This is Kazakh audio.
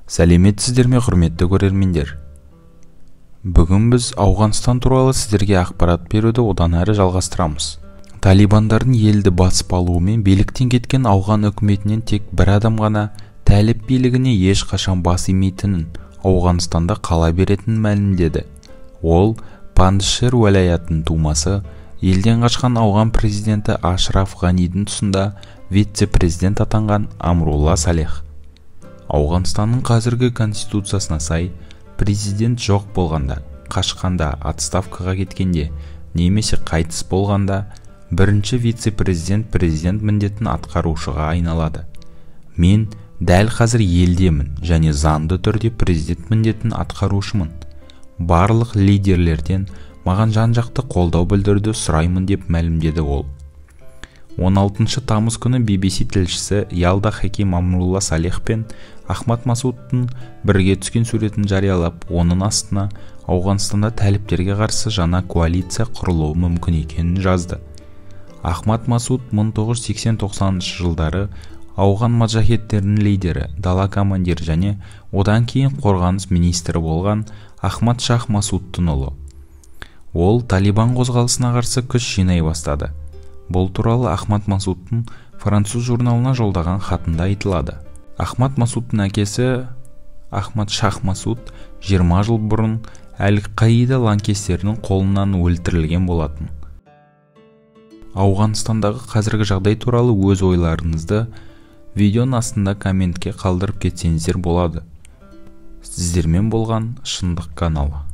Сәлеметсіздер ме, құрметті көрермендер? Бүгін біз Ауғанстан туралы сіздерге ақпарат беруді одан әрі жалғастырамыз. Талибандардың елді басып алуымен биліктен кеткен ауған үкіметінен тек бір адам ғана Тәліп билігіне ешқашан бас имейтінін, Ауғанстанда қала беретінін мәлімдеді. Ол Пандшер уәлаятының тумасы, елден қашқан ауған президенті Ашраф Ғанидің тұсында вице-президент атанған Амрулла Салех. Ауғанстанның қазіргі конституциясына сай, президент жоқ болғанда, қашқанда, отставкаға кеткенде, немесе қайтыс болғанда, бірінші вице-президент президент міндетін атқарушыға айналады. Мен дәл қазір елдемін және заңды түрде президент міндетін атқарушымын. Барлық лидерлерден маған жан-жақты қолдау білдіруді сұраймын деп мәлімдеді ол. 16 тамыз күні BBC тілшісі Ялда Хаким Амрулла Салех пен Ахмад Масудтың бірге түскен суретін жариялап, оның астына Ауғанстанда тәліптерге қарсы жаңа коалиция құрылуы мүмкін екенін жазды. Ахмад Масуд 1980-90 жылдары ауған маджахеттерінің лидері, дала командирі және одан кейін қорғаныс министрі болған Ахмад Шах Масудтың ұлы. Ол Талибан қозғалысына қарсы күш жинай бастады. Бұл туралы Ахмад Масудтың француз журналына жолдаған хатында айтылады. Ахмад Масудтың әкесі Ахмад Шах Масуд 20 жыл бұрын Әл-Қаида лаңкестерінің қолынан өлтірілген болатын. Ауғанстандағы қазіргі жағдай туралы өз ойларыңызды видеоның астында комментке қалдырып кетсеңіздер болады. Сіздермен болған Шындық каналы.